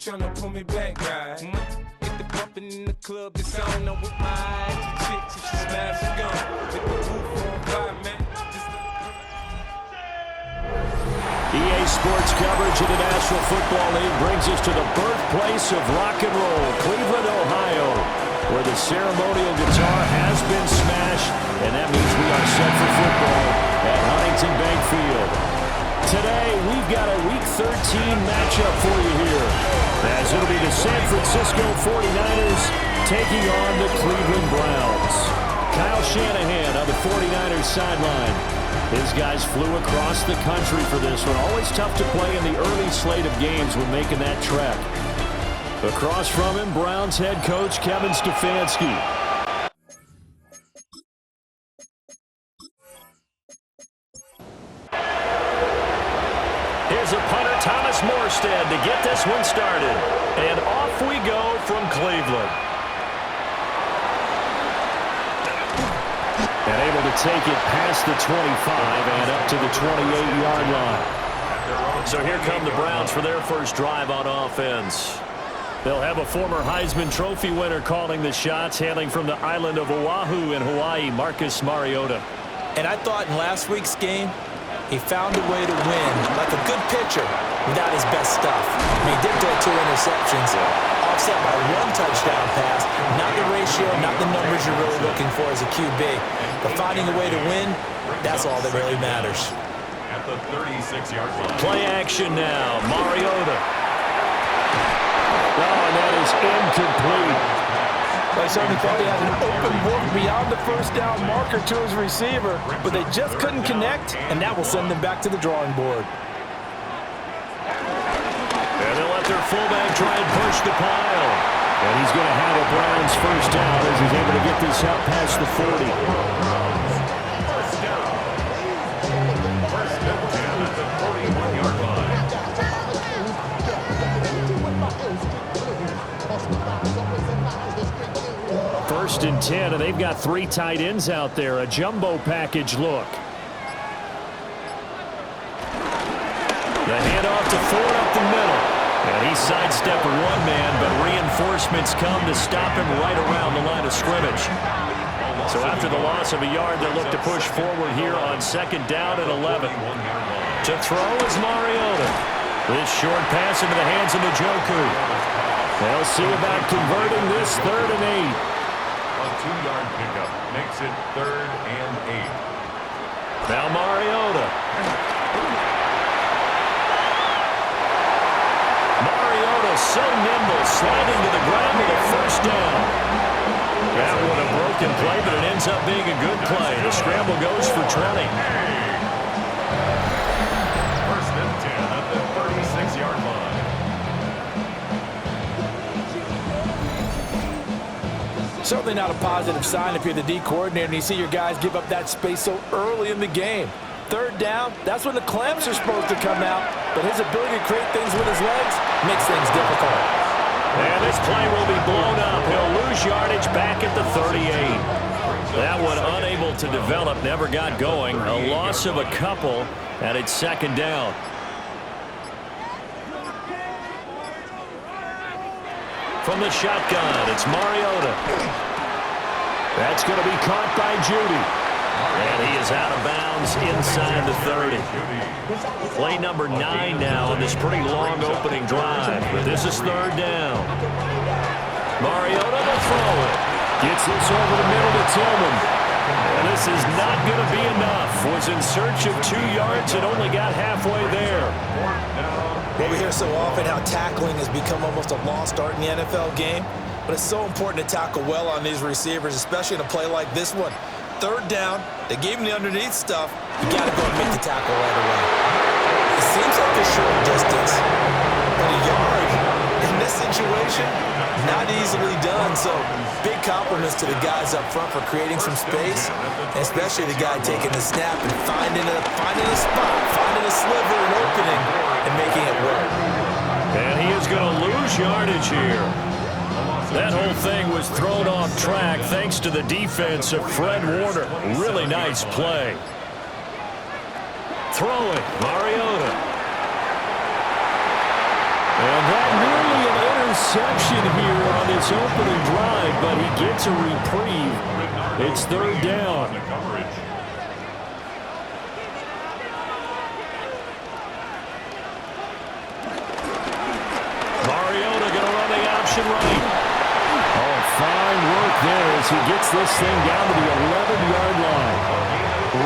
Tryna pull me back, right? Get the bumpin' in the club, it's on. I'm with my eyes, chicks, if she smash, it's gone. Hit the roof on fire, man. EA Sports coverage of the National Football League brings us to the birthplace of rock and roll, Cleveland, Ohio, where the ceremonial guitar has been smashed, and that means we are set for football at Huntington Bank Field. Today, we've got a Week 13 matchup for you here, as it'll be the San Francisco 49ers taking on the Cleveland Browns. Kyle Shanahan on the 49ers sideline. His guys flew across the country for this one. Always tough to play in the early slate of games when making that trek. Across from him, Browns head coach Kevin Stefanski. Here's a punter, Thomas Morstead, to get this one started. And off we go from Cleveland. And able to take it past the 25 and up to the 28-yard line. So here come the Browns for their first drive on offense. They'll have a former Heisman Trophy winner calling the shots, hailing from the island of Oahu in Hawaii, Marcus Mariota. And I thought in last week's game, he found a way to win like a good pitcher without his best stuff. I mean, he did throw 2 interceptions, offset by 1 touchdown pass. Not the ratio, not the numbers you're really looking for as a QB. But finding a way to win, that's all that really matters. At the 36-yard line. Play action now, Mariota. Oh, and that is incomplete. They certainly thought he had an open look beyond the first down marker to his receiver, but they just couldn't connect, and that will send them back to the drawing board. And they'll let their fullback try and push the pile. And he's going to have a Browns first down as he's able to get this out past the 40. First down. First and 10 at the 41-yard line. First and 10, and they've got 3 tight ends out there. A jumbo package look. The handoff to Ford up the middle. And he sidestepped one man, but reinforcements come to stop him right around the line of scrimmage. So after the loss of a yard, they'll look to push forward here on second down and 11. To throw is Mariota. This short pass into the hands of Njoku. They'll see about converting this 3rd and 8. A 2-yard pickup makes it 3rd and 8. Now Mariota. Mariota so nimble, sliding to the ground with a first down. That one a broken play, but it ends up being a good play. The scramble goes for 20. First and 10 at the 36-yard line. Certainly not a positive sign if you're the D coordinator and you see your guys give up that space so early in the game. 3rd down, that's when the clamps are supposed to come out, but his ability to create things with his legs makes things difficult. And this play will be blown up. He'll lose yardage back at the 38. That one unable to develop, never got going. A loss of a couple, and it's 2nd down. From the shotgun, it's Mariota. That's going to be caught by Judy. And he is out of bounds inside the 30. Play number 9 now on this pretty long opening drive. But this is 3rd down. Mariota to throw it. Gets this over the middle to Tillman. And this is not going to be enough. Was in search of 2 yards and only got halfway there. Well, we hear so often how tackling has become almost a lost art in the NFL game, but it's so important to tackle well on these receivers, especially in a play like this one. 3rd down, they gave him the underneath stuff. You got to go and make the tackle right away. It seems like a short distance, but a yard in this situation, not easily done. So big compliments to the guys up front for creating some space, especially the guy taking the snap and finding a spot, finding a sliver, an opening, and making it work. And he is going to lose yardage here. That whole thing was thrown off track thanks to the defense of Fred Warner. Really nice play. Throwing, Mariota. And that nearly an action here on this opening drive, but he gets a reprieve. It's third down. Mariota going to run the option right. Oh, fine work there as he gets this thing down to the 11-yard line.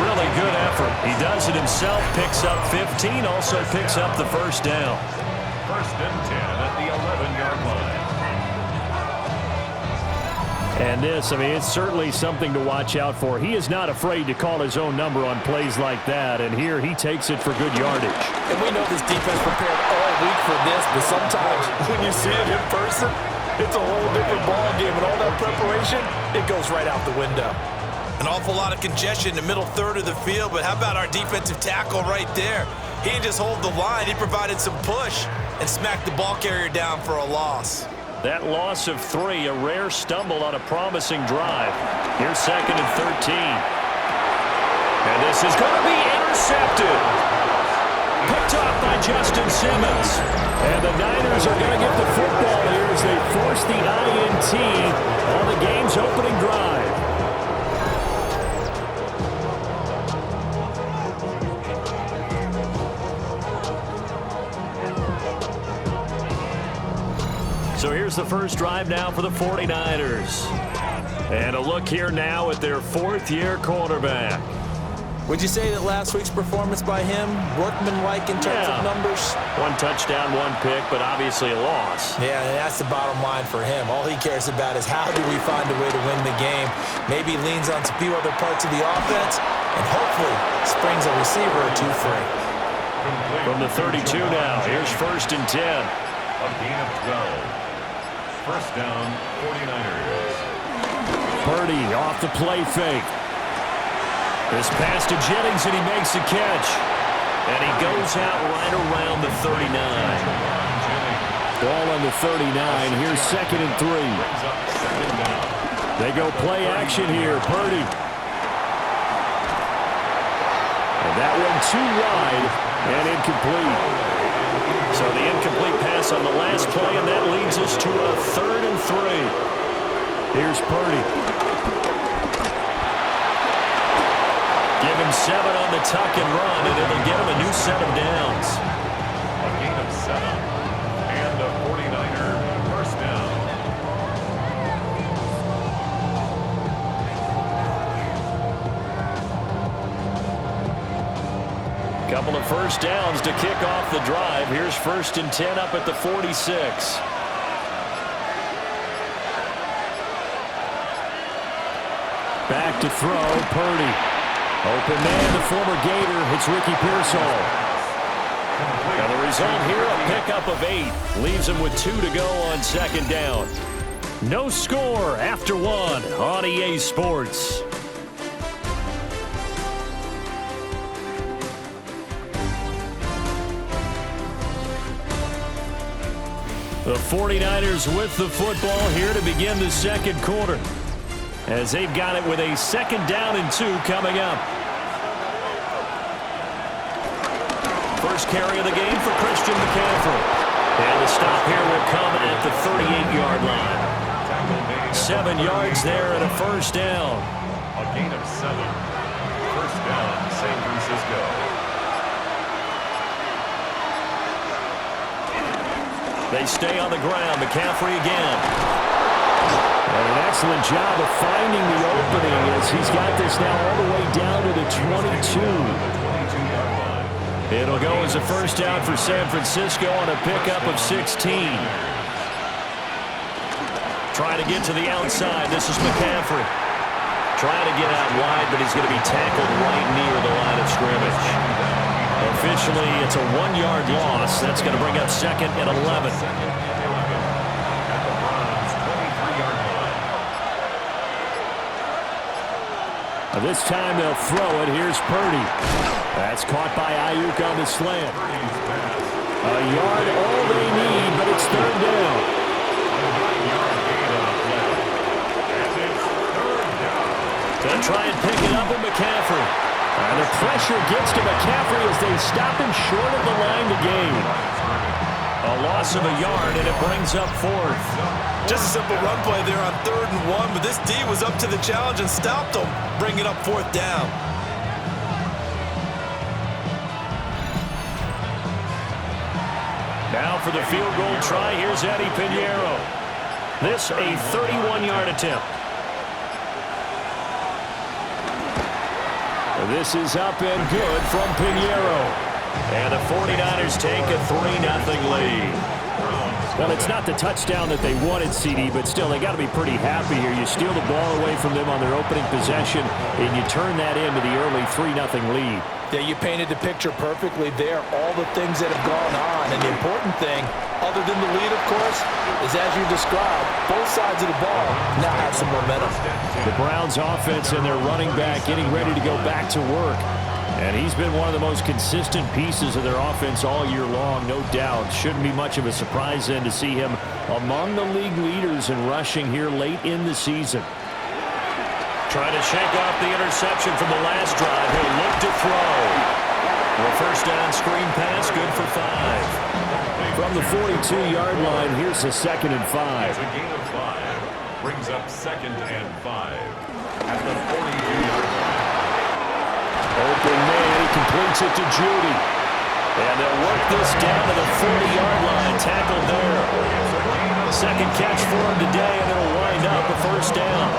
Really good effort. He does it himself, picks up 15, also picks up the first down. First and 10 at the 11-yard line. And this, I mean, it's certainly something to watch out for. He is not afraid to call his own number on plays like that, and here he takes it for good yardage. And we know this defense prepared all week for this, but sometimes when you see it in person, it's a whole different ball game, and all that preparation, it goes right out the window. An awful lot of congestion in the middle third of the field, but how about our defensive tackle right there? He didn't just hold the line, he provided some push and smacked the ball carrier down for a loss. That loss of 3, a rare stumble on a promising drive. Here's second and 13. And this is going to be intercepted. Picked off by Justin Simmons. And the Niners are going to get the football here as they force the INT on the game's opening drive. So here's the first drive now for the 49ers. And a look here now at their fourth-year quarterback. Would you say that last week's performance by him, workmanlike in terms of numbers? 1 touchdown, 1 pick, but obviously a loss. Yeah, and that's the bottom line for him. All he cares about is how do we find a way to win the game. Maybe leans on a few other parts of the offense, and hopefully springs a receiver or two free. From the 32 now, here's first and 10. A gain of 12. First down, 49ers. Purdy off the play fake. This pass to Jennings, and he makes the catch. And he goes out right around the 39. Ball on the 39. Here's second and 3. They go play action here. Purdy. And that one too wide and incomplete. So the incomplete pass on the last play, and that leads us to a third and 3. Here's Purdy. Give him 7 on the tuck and run, and it'll get him a new set of downs. A gain of 7. And a 49er first down. Couple of first downs to kick off the drive. Here's first and 10 up at the 46. Back to throw, Purdy. Open man, the former Gator. It's Ricky Pearsall. Now the result here, a pickup of 8. Leaves him with 2 to go on second down. No score after 1 on EA Sports. The 49ers with the football here to begin the second quarter, as they've got it with a second down and 2 coming up. First carry of the game for Christian McCaffrey. And the stop here will come at the 38-yard line. 7 yards there and a first down. A gain of 7. First down, San Francisco. They stay on the ground. McCaffrey again. And an excellent job of finding the opening as he's got this now all the way down to the 22. It'll go as a first down for San Francisco on a pickup of 16. Trying to get to the outside. This is McCaffrey. Trying to get out wide, but he's going to be tackled right near the line of scrimmage. Officially, it's a 1-yard loss. That's going to bring up second and 11. This time they'll throw it. Here's Purdy. That's caught by Ayuk on the slant. A yard, all they need, but it's third down. They'll try and pick it up with McCaffrey. And the pressure gets to McCaffrey as they stop him short of the line to gain. A loss of a yard, and it brings up fourth. Just a simple run play there on 3rd and 1, but this D was up to the challenge and stopped them, bringing up 4th down. Now for the field goal try, here's Eddie Pinheiro. This a 31-yard attempt. This is up and good from Pinheiro. And the 49ers take a 3-0 lead. Well, it's not the touchdown that they wanted, CD, but still, they got to be pretty happy here. You steal the ball away from them on their opening possession, and you turn that into the early 3-0 lead. Yeah, you painted the picture perfectly there, all the things that have gone on. And the important thing, other than the lead, of course, is as you described, both sides of the ball now have some momentum. The Browns offense and their running back getting ready to go back to work. And he's been one of the most consistent pieces of their offense all year long, no doubt. Shouldn't be much of a surprise then to see him among the league leaders in rushing here late in the season. Trying to shake off the interception from the last drive. He'll look to throw. The first down screen pass, good for 5. From the 42-yard line, here's a 2nd and 5. A gain of 5 brings up 2nd and 5 at the 42-yard line. Open man, he completes it to Judy. And they'll work this down to the 40-yard line, tackled there. Second catch for him today, and it'll wind up a first down.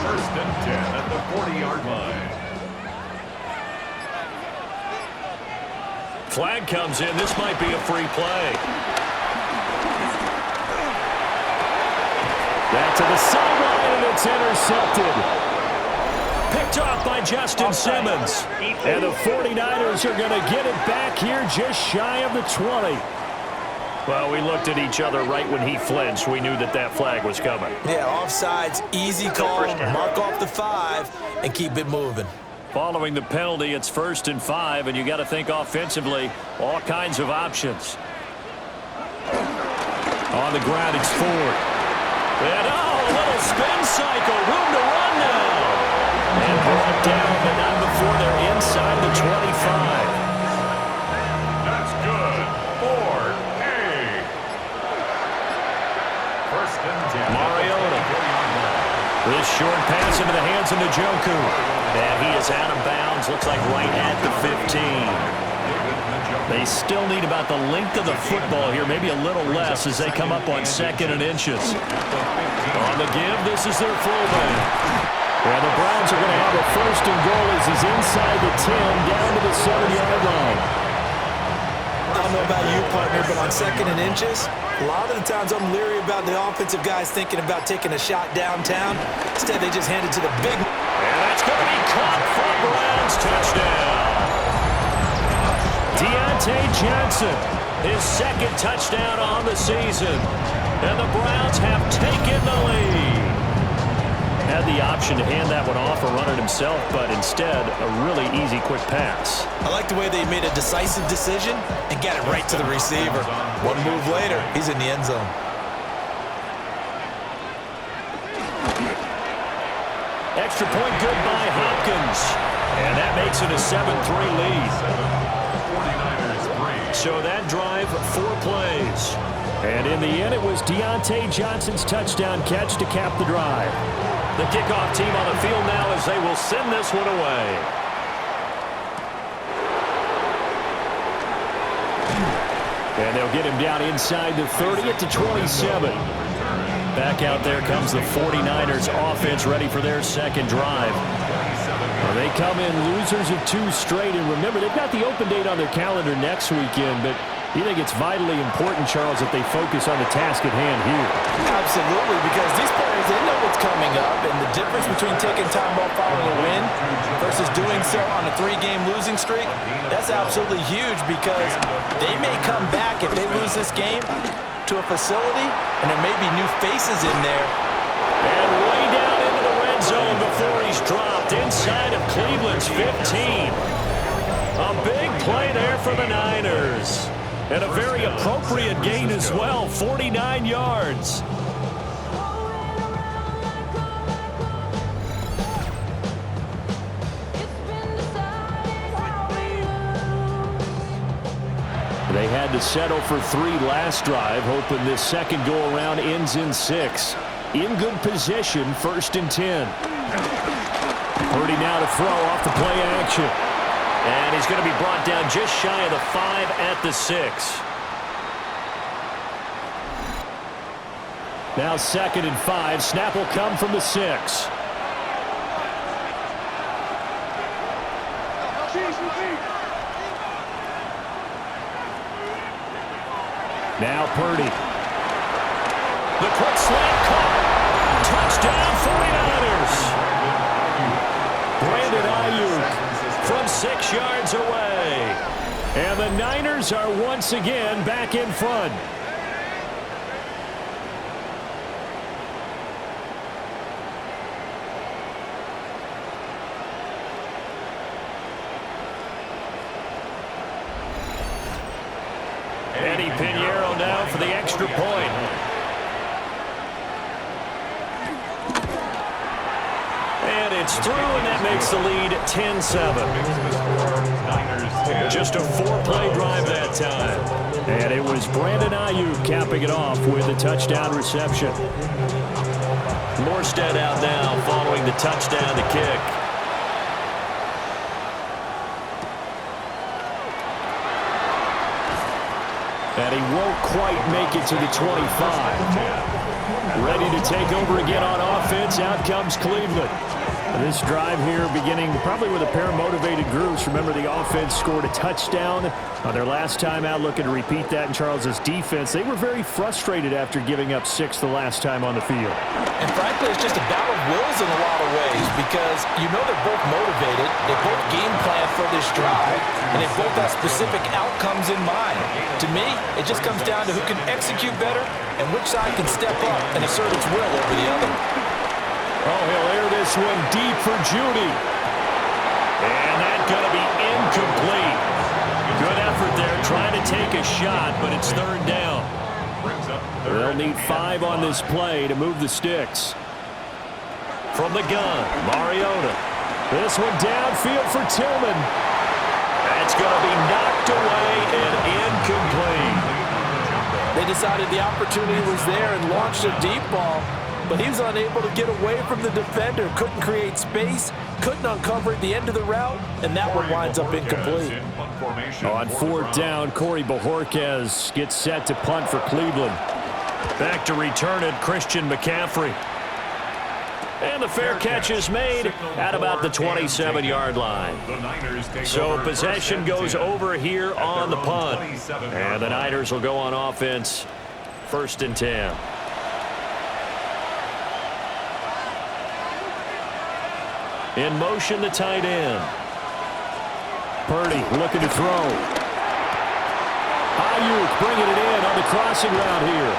First and 10 at the 40-yard line. Flag comes in. This might be a free play. Back to the sideline, and it's intercepted. Picked off by Justin Simmons. And the 49ers are going to get it back here just shy of the 20. Well, we looked at each other right when he flinched. We knew that that flag was coming. Yeah, offsides, easy call, mark off the 5, and keep it moving. Following the penalty, it's 1st and 5, and you got to think offensively, all kinds of options. On the ground, it's Ford. And, a little spin cycle. Room to run now. And brought down, but not before they're inside the 25. That's good. Ford, hey. First and 10. Mariota. This short pass into the hands of Njoku. And he is out of bounds. Looks like right at the 15. They still need about the length of the football here, maybe a little less as they come up on 2nd and inches. On the give, this is their fullback. And the Browns are going to have a 1st and goal as he's inside the 10, down to the 7-yard line. I don't know about you, partner, but on 2nd and inches, a lot of the times I'm leery about the offensive guys thinking about taking a shot downtown. Instead, they just hand it to the big. And that's going to be caught for Browns touchdown. Deontay Johnson, his 2nd touchdown on the season. And the Browns have taken the lead. Had the option to hand that one off or run it himself, but instead, a really easy, quick pass. I like the way they made a decisive decision and got it right to the receiver. One move later, he's in the end zone. Extra point good by Hopkins. And that makes it a 7-3 lead. So that drive, 4 plays. And in the end, it was Deontay Johnson's touchdown catch to cap the drive. The kickoff team on the field now as they will send this one away. And they'll get him down inside the 30 at the 27. Back out there comes the 49ers offense ready for their 2nd drive. Well, they come in losers of 2 straight. And remember, they've got the open date on their calendar next weekend, but you think it's vitally important, Charles, that they focus on the task at hand here? Absolutely, because these players, they know what's coming up, and the difference between taking time off following a win versus doing so on a 3-game losing streak, that's absolutely huge because they may come back if they lose this game to a facility, and there may be new faces in there. And way down into the red zone before he's dropped inside of Cleveland's 15. A big play there for the Niners. And a very appropriate gain as well, 49 yards. had to settle for 3 last drive, hoping this second go-around ends in 6. In good position, 1st and 10. Purdy now to throw off the play action. And he's going to be brought down just shy of the 5 at the 6. Now 2nd and 5. Snap will come from the 6. Now Purdy. The quick slant caught. Touchdown 49ers. Brandon Ayuk from 6 yards away. And the Niners are once again back in front. Eddie Pinheiro now for the extra point. And it's through, and that makes the lead 10-7. Just a 4-play drive that time. And it was Brandon Ayuk capping it off with a touchdown reception. Morstead out now following the touchdown to kick. And he won't quite make it to the 25. Ready to take over again on offense. Out comes Cleveland. This drive here beginning probably with a pair of motivated groups. Remember, the offense scored a touchdown on their last time out, looking to repeat that in Charles's defense. They were very frustrated after giving up 6 the last time on the field. And frankly, it's just a battle of wills in a lot of ways because you know they're both motivated. They both game plan for this drive, and they both have specific outcomes in mind. To me, it just comes down to who can execute better and which side can step up and assert its will over the other. Oh, he'll air this one deep for Judy. And that's going to be incomplete. Good effort there trying to take a shot, but it's 3rd down. They'll need 5 on this play to move the sticks. From the gun, Mariota. This one downfield for Tillman. That's going to be knocked away and incomplete. They decided the opportunity was there and launched a deep ball, but he was unable to get away from the defender. Couldn't create space, couldn't uncover at the end of the route, and that one winds up incomplete. On 4th down, Corey Bojorquez gets set to punt for Cleveland. Back to return it, Christian McCaffrey. And the fair catch is made at about the 27-yard line. So possession goes over here on the punt. And the Niners will go on offense, 1st and 10. In motion, the tight end. Purdy looking to throw. Ayuk bringing it in on the crossing route here.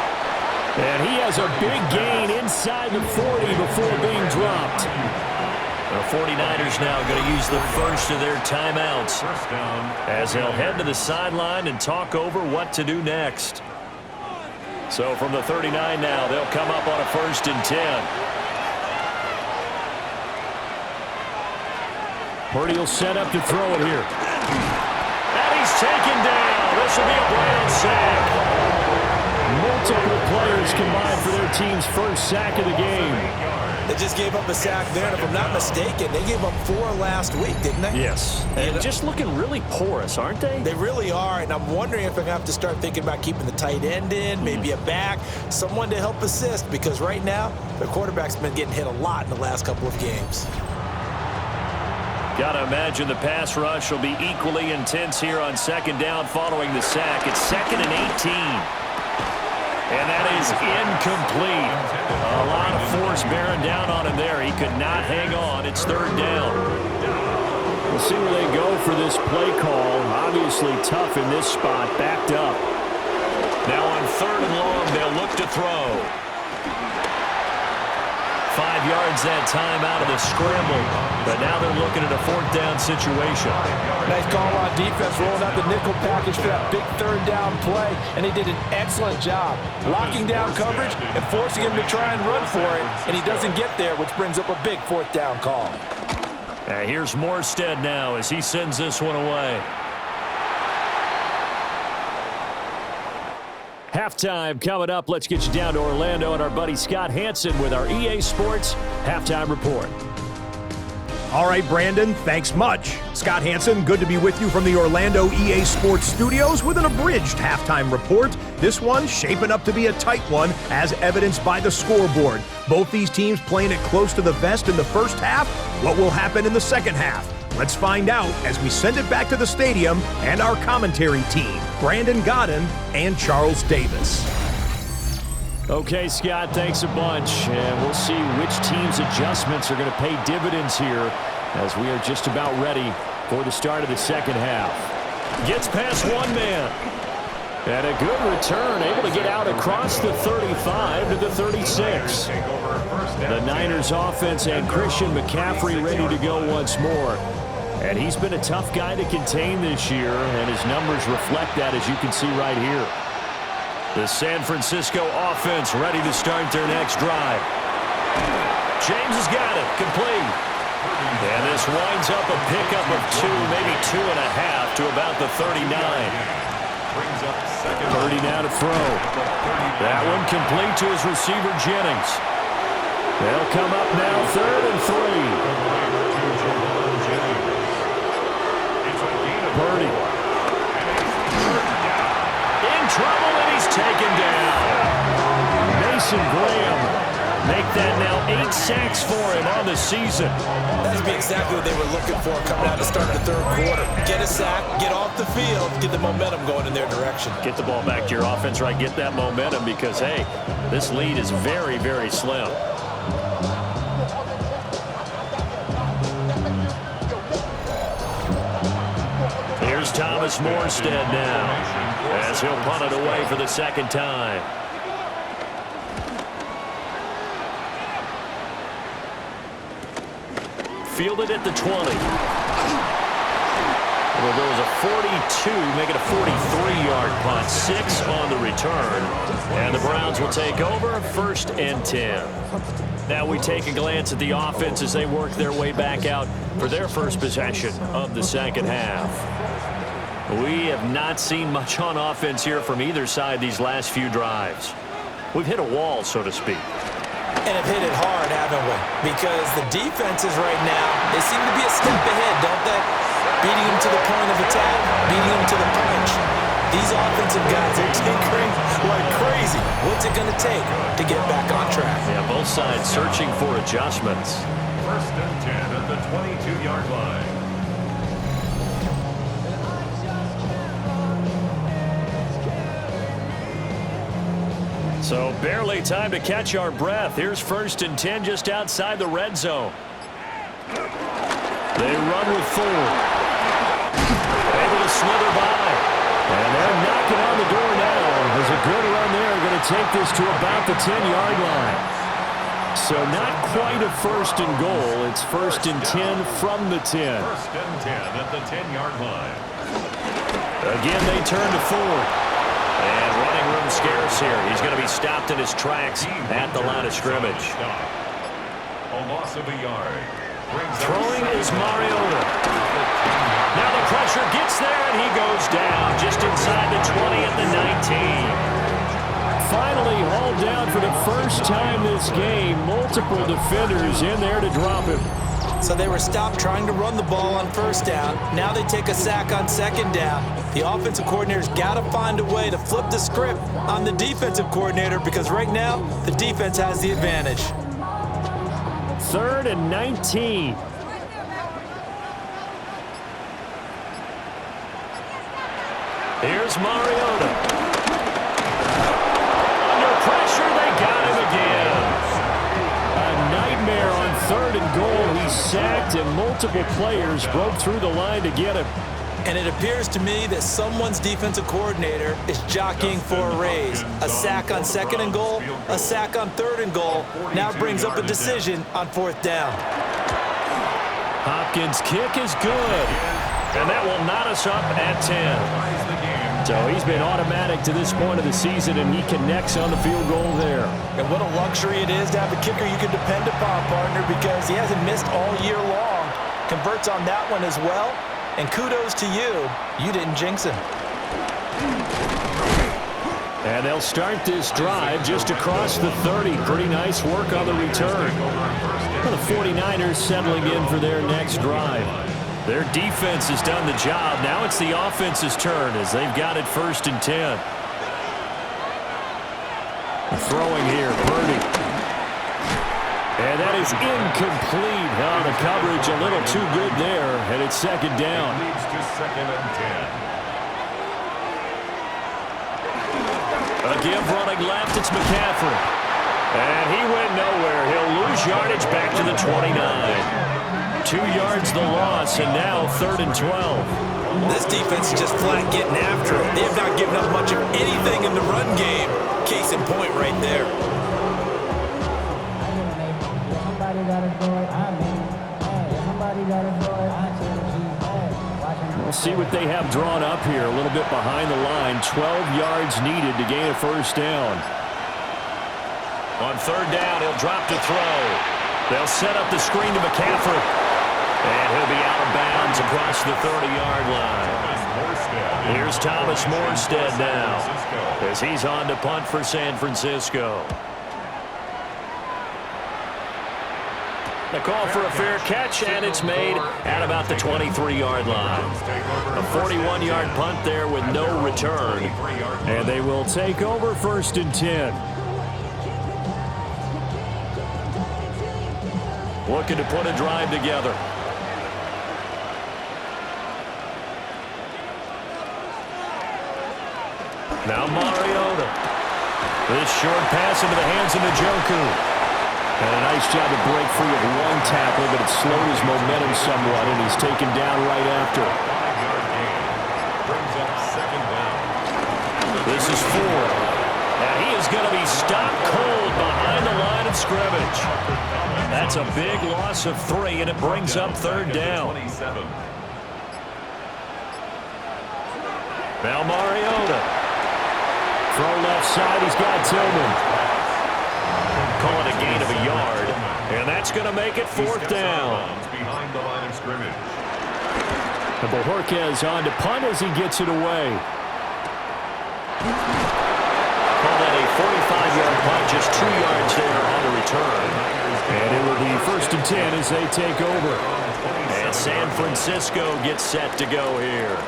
And he has a big gain inside the 40 before being dropped. The 49ers now going to use the first of their timeouts as they'll head to the sideline and talk over what to do next. So from the 39 now, they'll come up on a 1st and 10. Purdy will set up to throw it here. And he's taken down. This will be a Brown sack. Multiple players combined for their team's 1st sack of the game. They just gave up a sack there, and if I'm not mistaken, they gave up 4 last week, didn't they? Yes. And just looking really porous, aren't they? They really are, and I'm wondering if I'm going to have to start thinking about keeping the tight end in, maybe a back, someone to help assist, because right now, their quarterback's been getting hit a lot in the last couple of games. Got to imagine the pass rush will be equally intense here on 2nd down following the sack. It's 2nd and 18. And that is incomplete. A lot of force bearing down on him there. He could not hang on. It's 3rd down. We'll see where they go for this play call. Obviously tough in this spot, backed up. Now on 3rd and long, they'll look to throw. 5 yards that time out of the scramble. But now they're looking at a 4th down situation. Nice call on defense, rolling out the nickel package for that big 3rd down play. And he did an excellent job locking down coverage and forcing him to try and run for it. And he doesn't get there, which brings up a big 4th down call. Here's Morstead now as he sends this one away. Halftime coming up. Let's get you down to Orlando and our buddy Scott Hansen with our EA Sports Halftime Report. All right, Brandon, thanks much. Scott Hansen, good to be with you from the Orlando EA Sports Studios with an abridged halftime report. This one shaping up to be a tight one, as evidenced by the scoreboard. Both these teams playing it close to the vest in the first half. What will happen in the second half? Let's find out as we send it back to the stadium and our commentary team, Brandon Godden and Charles Davis. Okay, Scott, thanks a bunch. And we'll see which team's adjustments are going to pay dividends here as we are just about ready for the start of the second half. Gets past one man. And a good return, able to get out across the 35 to the 36. The Niners offense and Christian McCaffrey ready to go once more. And he's been a tough guy to contain this year, and his numbers reflect that, as you can see right here. The San Francisco offense ready to start their next drive. James has got it, complete. And this winds up a pickup of 2, maybe 2.5 to about the 39. 30 now to throw. That one complete to his receiver, Jennings. They'll come up now, 3rd and 3. Purdy. In trouble, and he's taken down. Mason Graham make that now 8 sacks for him on the season. That'd be exactly what they were looking for coming out to start the third quarter. Get a sack, get off the field, get the momentum going in their direction. Get the ball back to your offense, right? Get that momentum because, hey, this lead is very, very slim. Here's Thomas Morstead now as he'll punt it away for the second time. Fielded at the 20. Well, there was a 42, make it a 43-yard punt. 6 on the return. And the Browns will take over, 1st and 10. Now we take a glance at the offense as they work their way back out for their first possession of the second half. We have not seen much on offense here from either side these last few drives. We've hit a wall, so to speak. And have hit it hard, haven't we? Because the defenses right now, they seem to be a step ahead, don't they? Beating them to the point of attack, beating them to the punch. These offensive guys are tinkering like crazy. What's it going to take to get back on track? Yeah, both sides searching for adjustments. 1st and 10 at the 22-yard line. So barely time to catch our breath. Here's 1st and 10 just outside the red zone. They run with 4. Able to slither by. And they're knocking on the door now. There's a good run there. Going to take this to about the 10-yard line. So not quite a 1st and goal. It's 1st and 10 from the 10. 1st and 10 at the 10-yard line. Again, they turn to Ford. And running room scarce here. He's going to be stopped in his tracks at the line of scrimmage. A loss of a yard. Throwing is Mariota. Now the pressure gets there, and he goes down just inside the 20 at the 19. Finally hauled down for the first time this game. Multiple defenders in there to drop him. So they were stopped trying to run the ball on 1st down. Now they take a sack on 2nd down. The offensive coordinator's got to find a way to flip the script on the defensive coordinator because right now the defense has the advantage. 3rd and 19. Here's Mariota. Under pressure, they got him again. A nightmare on 3rd and goal. He's sacked, and multiple players broke through the line to get him. And it appears to me that someone's defensive coordinator is jockeying for a raise. A sack on 2nd and goal, a sack on 3rd and goal. Now brings up a decision on 4th down. Hopkins' kick is good. And that will knot us up at 10. So he's been automatic to this point of the season, and he connects on the field goal there. And what a luxury it is to have a kicker you can depend upon, partner, because he hasn't missed all year long. Converts on that one as well. And kudos to you. You didn't jinx him. And they'll start this drive just across the 30. Pretty nice work on the return. The 49ers settling in for their next drive. Their defense has done the job. Now it's the offense's turn as they've got it 1st and 10. Throwing here, Purdy. And that is incomplete. Oh, the coverage a little too good there, and it's 2nd down. It leads to 2nd and 10. A give running left, it's McCaffrey. And he went nowhere. He'll lose yardage back to the 29. 2 yards the loss, and now 3rd and 12. This defense is just flat getting after it. They have not given up much of anything in the run game. Case in point right there. We'll see what they have drawn up here. A little bit behind the line. 12 yards needed to gain a 1st down. On 3rd down, he'll drop to throw. They'll set up the screen to McCaffrey. And he'll be out of bounds across the 30-yard line. Here's Thomas Morstead now as he's on to punt for San Francisco. The call for a fair catch, and it's made at about the 23-yard line. A 41-yard punt there with no return. And they will take over 1st and 10. Looking to put a drive together. Now Mariota. This short pass into the hands of Njoku. And a nice job to break free of one tackle, but it slowed his momentum somewhat, and he's taken down right after. 5-yard gain. Brings up 2nd down. This is Ford. And he is going to be stopped cold behind the line of scrimmage. That's a big loss of 3, and it brings up 3rd down. Now Mariota. Throw left side, he's got Tillman. Call it a gain of a yard, and that's going to make it 4th down. Behind the line of scrimmage. And Bojorquez on to punt as he gets it away. Call that a 45-yard punt, just 2 yards there on the return. And it will be 1st and 10 as they take over. And San Francisco gets set to go here.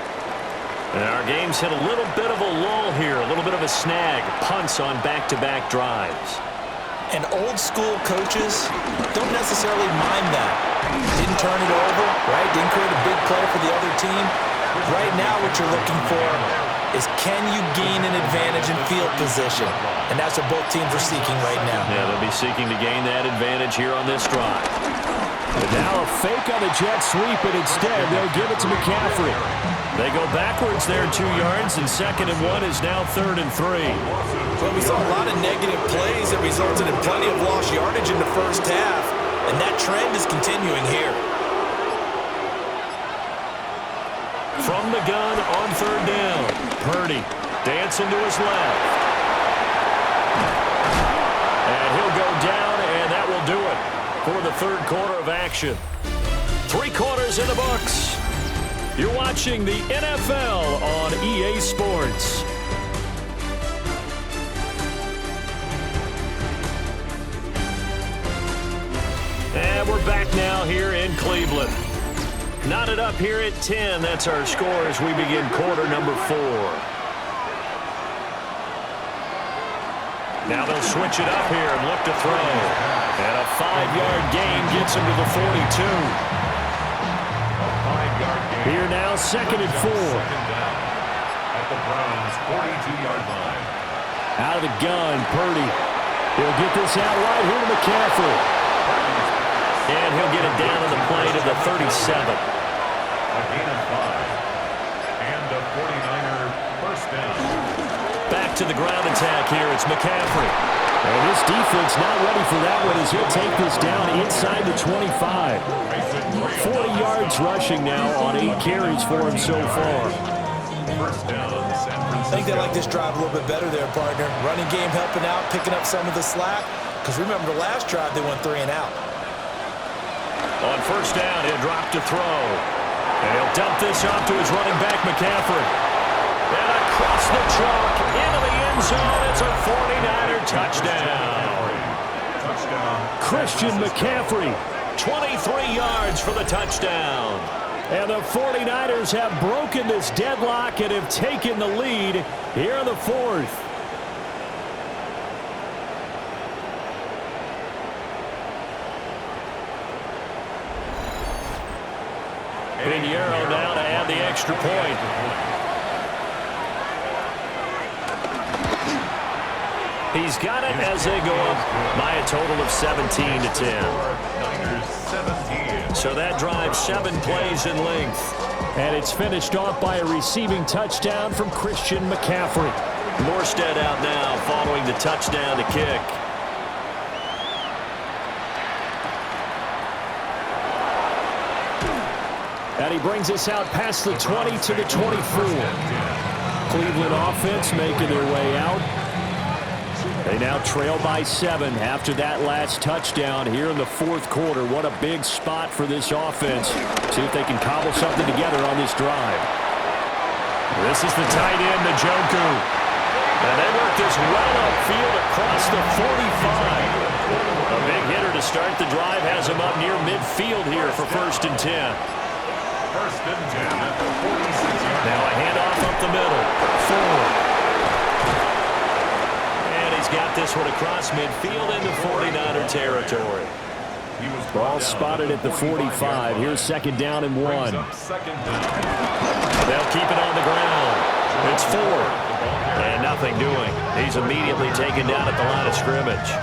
And our game's hit a little bit of a lull here, a little bit of a snag. Punts on back-to-back drives. And old-school coaches don't necessarily mind that. Didn't turn it over, right? Didn't create a big play for the other team. Right now what you're looking for is can you gain an advantage in field position? And that's what both teams are seeking right now. Yeah, they'll be seeking to gain that advantage here on this drive. But now a fake on the jet sweep, and instead they'll give it to McCaffrey. They go backwards there 2 yards, and 2nd and 1 is now 3rd and 3. Well, we saw a lot of negative plays that resulted in plenty of lost yardage in the 1st half, and that trend is continuing here. From the gun on 3rd down, Purdy dancing to his left. And he'll go down, and that will do it for the 3rd quarter of action. 3 quarters in the books. You're watching the NFL on EA Sports. And we're back now here in Cleveland. Knotted up here at 10. That's our score as we begin quarter number 4. Now they'll switch it up here and look to throw. And a 5-yard gain gets him to the 42. Here now, 2nd and 4. At the Browns' 42-yard line. Out of the gun, Purdy. He'll get this out right here to McCaffrey. And he'll get it down to the play to the 37. A gain of 5. And a 49er 1st down. Back to the ground attack here. It's McCaffrey. And this defense not ready for that one as he'll take this down inside the 25. 40 yards rushing now on 8 carries for him so far. 1st down, San Francisco. I think they like this drive a little bit better there, partner. Running game helping out, picking up some of the slack. Because remember, the last drive they went 3 and out. On 1st down, he'll drop to throw. And he'll dump this off to his running back, McCaffrey. And across the chalk, into the end zone. It's a 49er touchdown. Christian McCaffrey, 23 yards for the touchdown. And the 49ers have broken this deadlock and have taken the lead here in the fourth. Pinheiro now to add the extra point. He's got it as they go up by a total of 17-10. So that drives 7 plays in length. And it's finished off by a receiving touchdown from Christian McCaffrey. Morstead out now following the touchdown to kick. And he brings us out past the 20 to the 24. Cleveland offense making their way out. They now trail by 7 after that last touchdown here in the fourth quarter. What a big spot for this offense. See if they can cobble something together on this drive. This is the tight end, Njoku. And they work this well upfield across the 45. A big hitter to start the drive has him up near midfield here for 1st and 10. 1st and 10 at the 46-yard. Now a handoff up the middle. Forward. And he's got this one across midfield into 49er territory. Ball spotted at the 45. Here's 2nd down and 1. They'll keep it on the ground. It's 4. And nothing doing. He's immediately taken down at the line of scrimmage.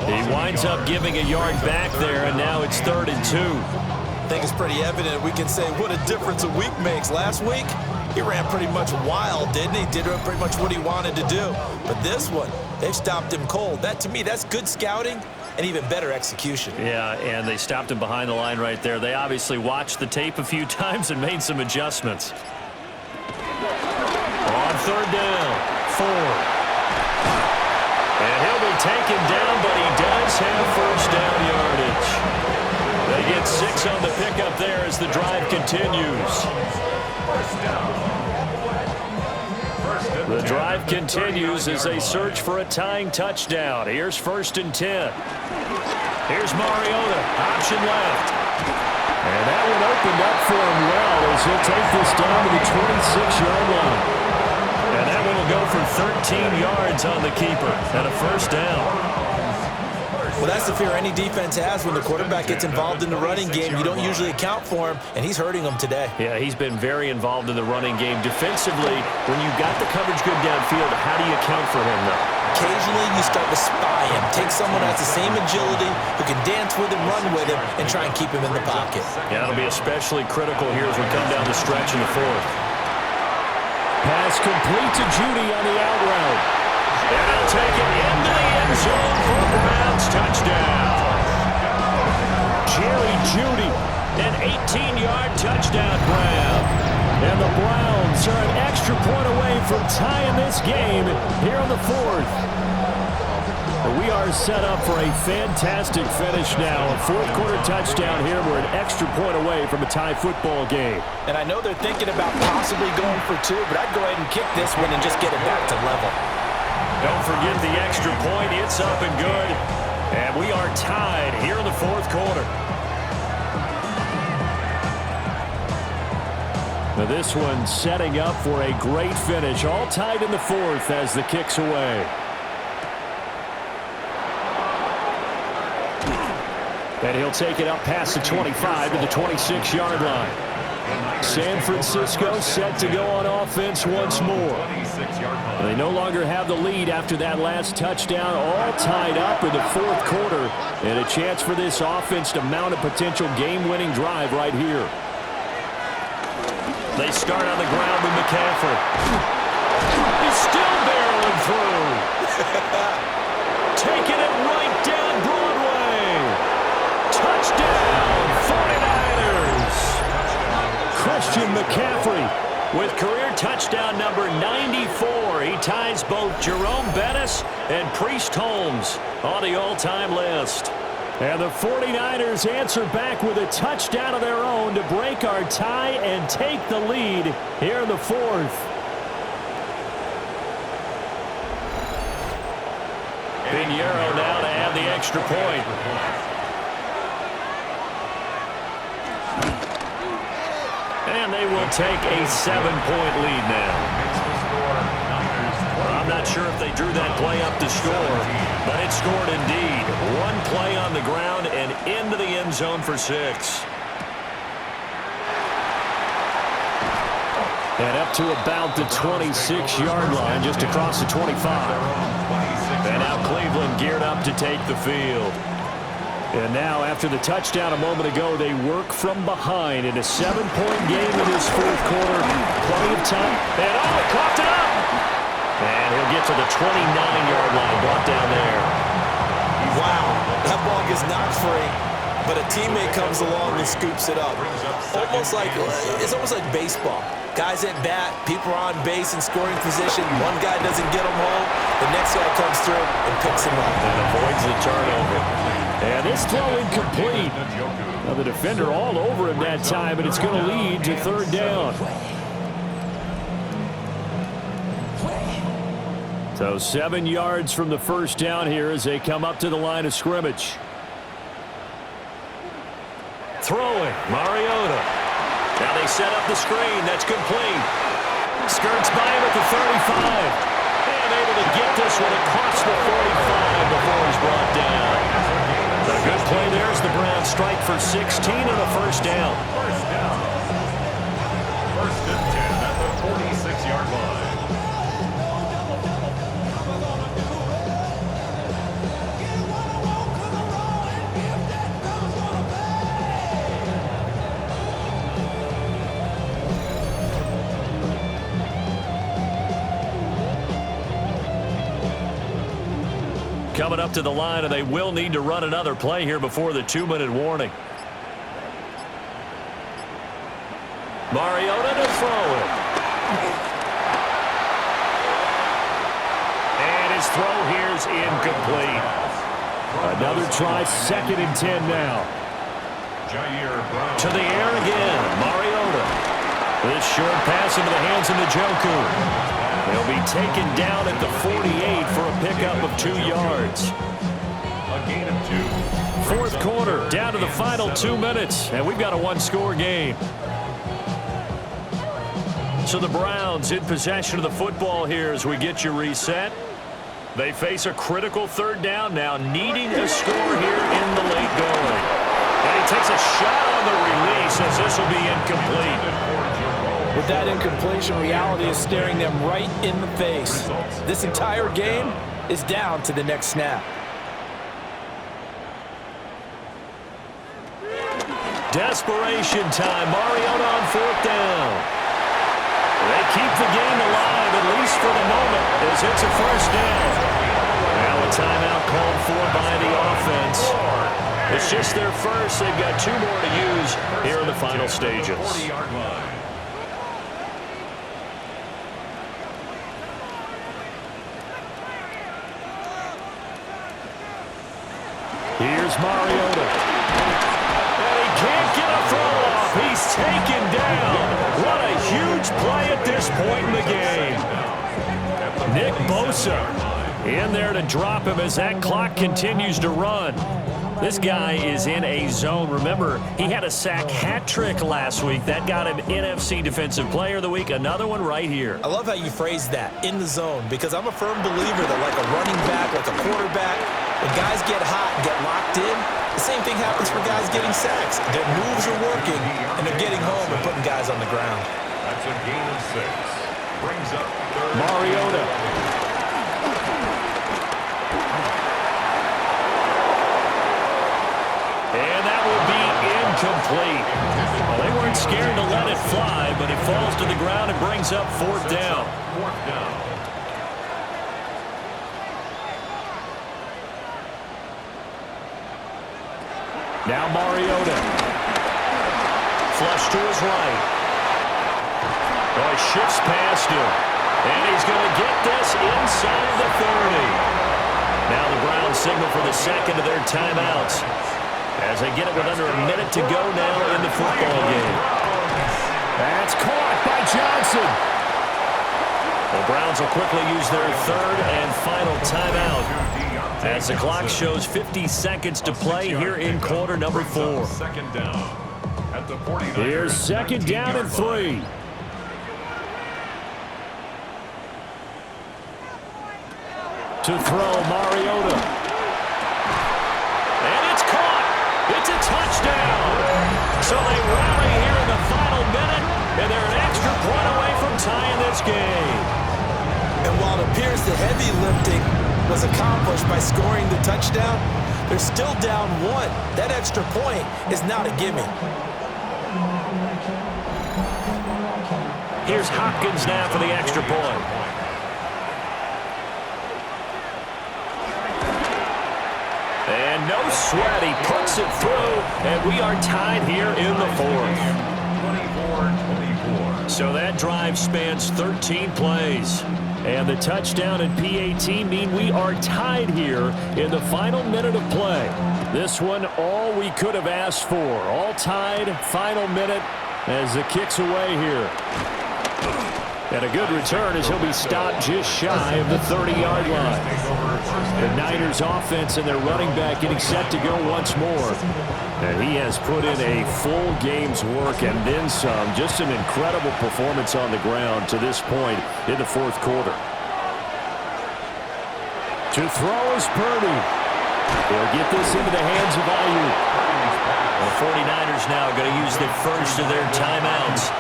He winds up giving a yard back there, and now it's 3rd and 2. I think it's pretty evident. We can say what a difference a week makes. Last week, he ran pretty much wild, didn't he? Did pretty much what he wanted to do. But this one, they've stopped him cold. That, to me, that's good scouting and even better execution. Yeah, and they stopped him behind the line right there. They obviously watched the tape a few times and made some adjustments. On 3rd down, 4. And he'll be taken down, but he does have 1st down yardage. They get 6 on the pickup there as the drive continues. The drive continues as they search for a tying touchdown. Here's 1st and 10. Here's Mariota, option left. And that one opened up for him well as he'll take this down to the 26-yard line. And that one will go for 13 yards on the keeper and a 1st down. Well, that's the fear any defense has when the quarterback gets involved in the running game. You don't usually account for him, and he's hurting them today. Yeah, he's been very involved in the running game. Defensively, when you've got the coverage good downfield, how do you account for him, though? Occasionally, you start to spy him. Take someone who has the same agility, who can dance with him, run with him, and try and keep him in the pocket. Yeah, that'll be especially critical here as we come down the stretch in the fourth. Pass complete to Judy on the out route. And they'll take it into the end zone for a Browns touchdown. Jerry Judy, an 18-yard touchdown grab. And the Browns are an extra point away from tying this game here in the fourth. We are set up for a fantastic finish now. A fourth-quarter touchdown here. We're an extra point away from a tie football game. And I know they're thinking about possibly going for 2, but I'd go ahead and kick this one and just get it back to level. Don't forget the extra point. It's up and good. And we are tied here in the fourth quarter. Now this one setting up for a great finish. All tied in the fourth as the kick's away. And he'll take it up past the 25 to the 26-yard line. San Francisco set to go on offense once more. They no longer have the lead after that last touchdown, all tied up in the fourth quarter, and a chance for this offense to mount a potential game-winning drive right here. They start on the ground with McCaffrey. He's still barreling through. Taking it right down Broadway. Touchdown, 49ers. Christian McCaffrey with career touchdown number 94. He ties both Jerome Bettis and Priest Holmes on the all-time list. And the 49ers answer back with a touchdown of their own to break our tie and take the lead here in the fourth. Pinheiro now to add the extra point. And they will take a 7-point lead now. I'm not sure if they drew that play up to score, but it scored indeed. One play on the ground and into the end zone for 6. And up to about the 26-yard line, just across the 25. And now Cleveland geared up to take the field. And now, after the touchdown a moment ago, they work from behind in a 7-point game in this fourth quarter. Plenty of time. And he coughed it up! And he'll get to the 29-yard line, brought down there. Wow, that ball gets knocked free, but a teammate comes along and scoops it up. It's almost like baseball. Guys at bat, people are on base in scoring position. One guy doesn't get him home, the next guy comes through and picks him up. And avoids the turnover. And this throw incomplete. Now the defender all over him that time, and it's going to lead to third down. So 7 yards from the first down here as they come up to the line of scrimmage. Throwing, Mariota. Now they set up the screen. That's complete. Skirts by him at the 35. And able to get this one across the 45 before he's brought down. A good play there as the Browns strike for 16 and a first down. First and 10 at the 46-yard line. Coming up to the line, and they will need to run another play here before the 2-minute warning. Mariota to throw it. And his throw here's incomplete. Another try, 2nd and 10 now. To the air again, Mariota. This short pass into the hands of Njoku. They'll be taken down at the 48 for a pickup of 2 yards. A gain of 2. Fourth quarter, down to the final 2 minutes, and we've got a 1-score game. So the Browns in possession of the football here as we get you reset. They face a critical third down now, needing a score here in the late going. And he takes a shot on the release as this will be incomplete. With that incompletion, reality is staring them right in the face. This entire game is down to the next snap. Desperation time. Mariota on 4th down. They keep the game alive, at least for the moment, as it's a first down. Now a timeout called for by the offense. It's just their first. They've got 2 more to use here in the final stages. 40-yard line. Here's Mariota. And he can't get a throw off. He's taken down. What a huge play at this point in the game. Nick Bosa in there to drop him as that clock continues to run. This guy is in a zone. Remember, he had a sack hat trick last week. That got him NFC Defensive Player of the Week. Another one right here. I love how you phrase that, in the zone, because I'm a firm believer that like a running back, like a quarterback, when guys get hot and get locked in, the same thing happens for guys getting sacks. Their moves are working, and they're getting home and putting guys on the ground. That's a gain of 6. Brings up Mariota. And that will be incomplete. Well, they weren't scared to let it fly, but it falls to the ground and brings up 4th down. 4th down. Now Mariota. Flush to his right. Oh, he shifts past him. And he's going to get this inside the 30. Now the Browns signal for the second of their timeouts as they get it with under a minute to go now in the football game. That's caught by Johnson. The Browns will quickly use their 3rd and final timeout. As the clock shows 50 seconds to play here in quarter number 4. Second down at the 49ers. Here's second down and 3. To throw, Mariota. And it's caught. It's a touchdown. So they rally here in the final minute, and they're an extra point away from tying this game. And while it appears the heavy lifting was accomplished by scoring the touchdown, they're still down 1. That extra point is not a gimme. Here's Hopkins now for the extra point. And no sweat, he puts it through, and we are tied here in the 4th. 24-24. So that drive spans 13 plays. And the touchdown and PAT mean we are tied here in the final minute of play. This one, all we could have asked for. All tied, final minute as the kick's away here. And a good return as he'll be stopped just shy of the 30-yard line. The Niners offense and their running back getting set to go once more. And he has put in a full game's work and then some. Just an incredible performance on the ground to this point in the 4th quarter. To throw is Purdy. They'll get this into the hands of Ayuk. The 49ers now going to use the first of their timeouts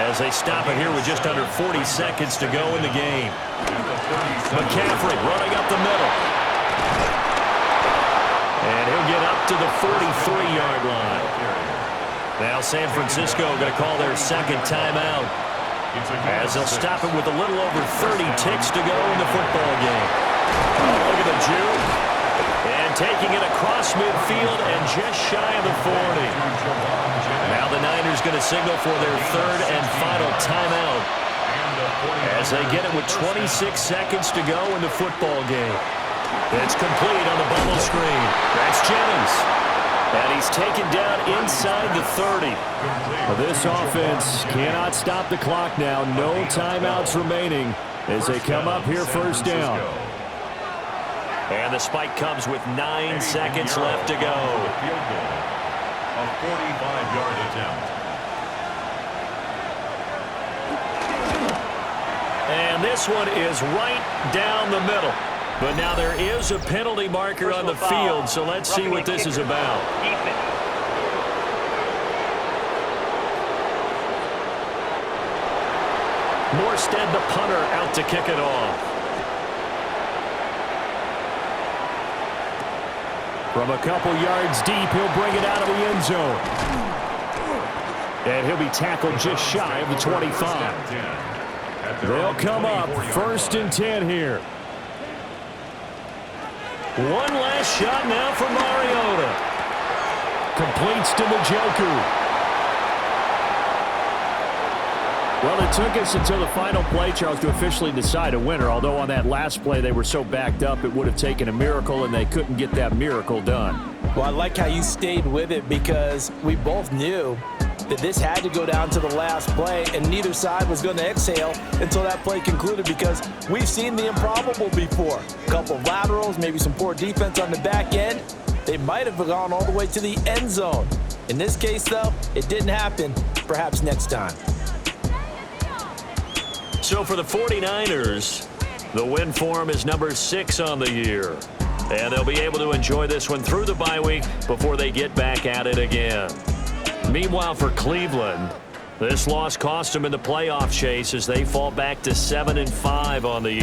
as they stop it here with just under 40 seconds to go in the game. McCaffrey running up the middle. And he'll get up to the 43-yard line. Now San Francisco going to call their second timeout as they'll stop it with a little over 30 ticks to go in the football game. Oh, look at the juke. And taking it across midfield and just shy of the 40. Now the Niners going to signal for their third and final timeout as they get it with 26 seconds to go in the football game. It's complete on the bubble screen. That's Jennings. And he's taken down inside the 30. This offense cannot stop the clock now. No timeouts remaining as they come up here first down. And the spike comes with 9 seconds left to go. A 45-yard attempt. And this one is right down the middle. But now there is a penalty marker on the field, so let's see what this is about. Morstead, the punter, out to kick it off. From a couple yards deep, he'll bring it out of the end zone. And he'll be tackled just shy of the 25. They'll come up first and 10 here. One last shot now for Mariota. Completes to Njoku. Well, it took us until the final play, Charles, to officially decide a winner, although on that last play they were so backed up it would have taken a miracle, and they couldn't get that miracle done. Well, I like how you stayed with it because we both knew that this had to go down to the last play, and neither side was going to exhale until that play concluded because we've seen the improbable before. A couple of laterals, maybe some poor defense on the back end. They might have gone all the way to the end zone. In this case, though, it didn't happen. Perhaps next time. So for the 49ers, the win form is number 6 on the year. And they'll be able to enjoy this one through the bye week before they get back at it again. Meanwhile, for Cleveland, this loss cost them in the playoff chase as they fall back to 7-5 on the year.